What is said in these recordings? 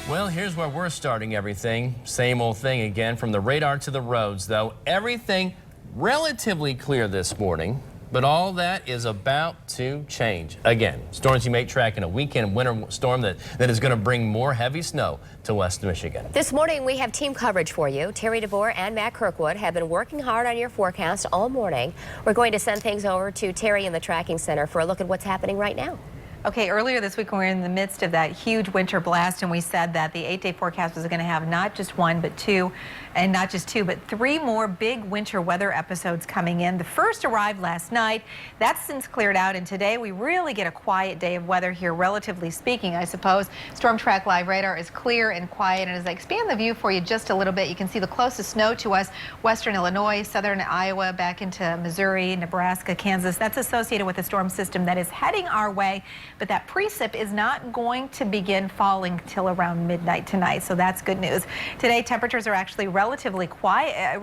Well, here's where we're starting everything. Same old thing again. From the radar to the roads, though. Everything relatively clear this morning, but all that is about to change. Again, Storm Team 8 tracking a weekend winter storm that is going to bring more heavy snow to West Michigan. This morning, we have team coverage for you. Terry DeBoer and Matt Kirkwood have been working hard on your forecast all morning. We're going to send things over to Terry in the tracking center for a look at what's happening right now. Okay, earlier this week we were in the midst of that huge winter blast, and we said that the 8-day forecast was going to have not just one, but two, and not just two, but three more big winter weather episodes coming in. The first arrived last night. That's since cleared out, and today we really get a quiet day of weather here, relatively speaking, I suppose. Storm Track Live radar is clear and quiet, and as I expand the view for you just a little bit, you can see the closest snow to us, western Illinois, southern Iowa, back into Missouri, Nebraska, Kansas. That's associated with a storm system that is heading our way. But that precip is not going to begin falling till around midnight tonight, so that's good news. Today, temperatures are actually relatively quiet,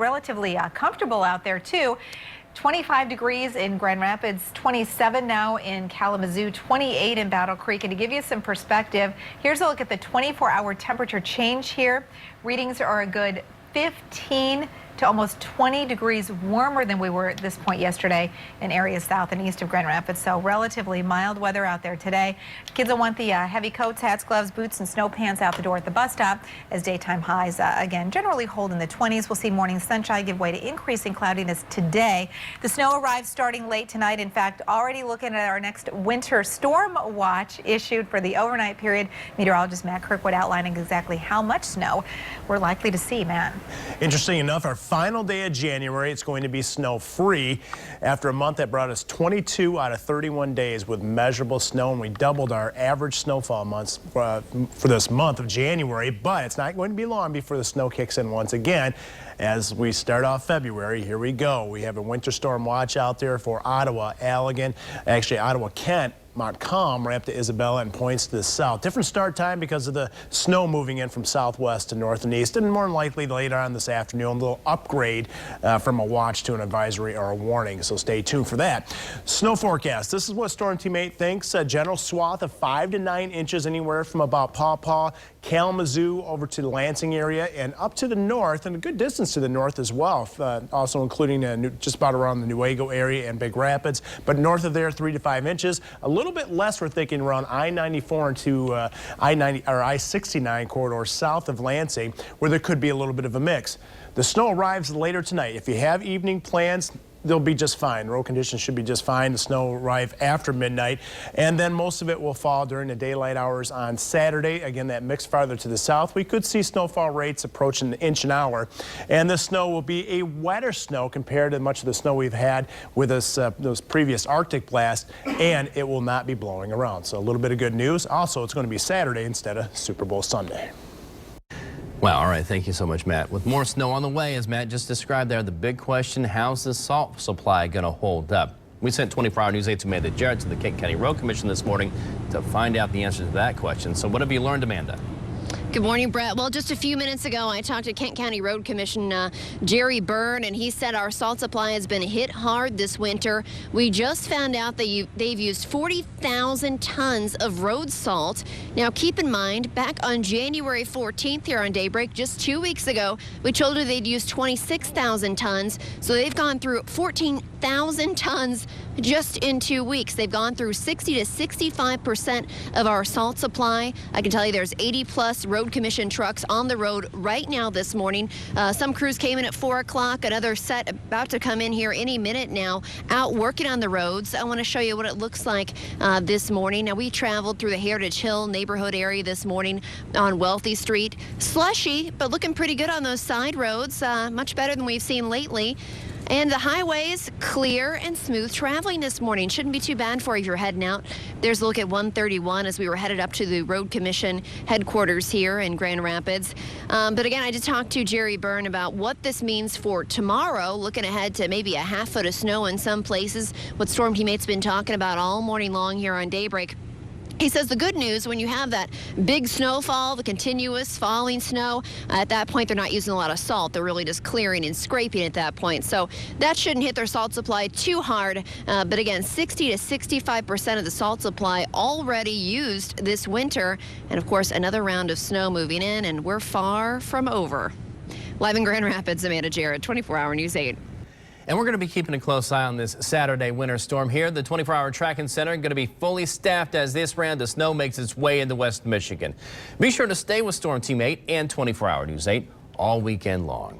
comfortable out there too. 25 degrees in Grand Rapids, 27 now in Kalamazoo, 28 in Battle Creek. And to give you some perspective, here's a look at the 24-hour temperature change here. Readings are a good 15 to almost 20 degrees warmer than we were at this point yesterday in areas south and east of Grand Rapids. So relatively mild weather out there today. Kids will want the heavy coats, hats, gloves, boots, and snow pants out the door at the bus stop as daytime highs again generally hold in the 20s. We'll see morning sunshine give way to increasing cloudiness today. The snow arrives starting late tonight. In fact, already looking at our next winter storm watch issued for the overnight period. Meteorologist Matt Kirkwood outlining exactly how much snow we're likely to see. Matt. Interesting enough, our final day of January, it's going to be snow-free after a month that brought us 22 out of 31 days with measurable snow, and we doubled our average snowfall months for this month of January. But it's not going to be long before the snow kicks in once again. As we start off February, here we go. We have a winter storm watch out there for Ottawa, Allegan, actually Ottawa, Kent, Montcalm, right up to Isabella, and points to the south. Different start time because of the snow moving in from southwest to north and east, and more than likely later on this afternoon, a little upgrade from a watch to an advisory or a warning, so stay tuned for that. Snow forecast. This is what Storm Team 8 thinks. A general swath of 5 to 9 inches anywhere from about Paw Paw, Kalamazoo over to the Lansing area, and up to the north, and a good distance to the north as well, also including just about around the Newaygo area and Big Rapids. But north of there, 3 to 5 inches. A little bit less, we're thinking, around I-94 into I-90 or I-69 corridor south of Lansing, where there could be a little bit of a mix. The snow arrives later tonight. If you have evening plans, they'll be just fine. Road conditions should be just fine. The snow will arrive after midnight, and then most of it will fall during the daylight hours on Saturday. Again, that mix farther to the south. We could see snowfall rates approaching an inch an hour, and the snow will be a wetter snow compared to much of the snow we've had with us those previous Arctic blasts, and it will not be blowing around. So a little bit of good news. Also, it's going to be Saturday instead of Super Bowl Sunday. Well, all right, thank you so much, Matt. With more snow on the way, as Matt just described there, the big question, how's the salt supply going to hold up? We sent 24-hour News 8's Amanda Jarrett to the Kent County Road Commission this morning to find out the answer to that question. So what have you learned, Amanda? Good morning, Brett. Well, just a few minutes ago, I talked to Kent County Road Commission Jerry Byrne, and he said our salt supply has been hit hard this winter. We just found out that they've used 40,000 tons of road salt. Now, keep in mind, back on January 14th here on Daybreak, just 2 weeks ago, we told her they'd used 26,000 tons. So they've gone through 14,000 tons just in 2 weeks. They've gone through 60 to 65% of our salt supply. I can tell you there's 80+ Road Commission trucks on the road right now this morning. Some crews came in at 4 o'clock, another set about to come in here any minute now, out working on the roads. I want to show you what it looks like this morning. Now, we traveled through the Heritage Hill neighborhood area this morning on Wealthy Street. Slushy, but looking pretty good on those side roads, much better than we've seen lately. And the highways clear and smooth traveling this morning. Shouldn't be too bad for you if you're heading out. There's a look at 131 as we were headed up to the Road Commission headquarters here in Grand Rapids. But again, I just talked to Jerry Byrne about what this means for tomorrow, looking ahead to maybe a half foot of snow in some places, what Storm Team 8's been talking about all morning long here on Daybreak. He says the good news, when you have that big snowfall, the continuous falling snow, at that point they're not using a lot of salt. They're really just clearing and scraping at that point. So that shouldn't hit their salt supply too hard. But again, 60 to 65% of the salt supply already used this winter. And of course, another round of snow moving in, and we're far from over. Live in Grand Rapids, Amanda Jarrett, 24-Hour News 8. And we're going to be keeping a close eye on this Saturday winter storm here. The 24-hour tracking center going to be fully staffed as this round of snow makes its way into West Michigan. Be sure to stay with Storm Team 8 and 24-hour News 8 all weekend long.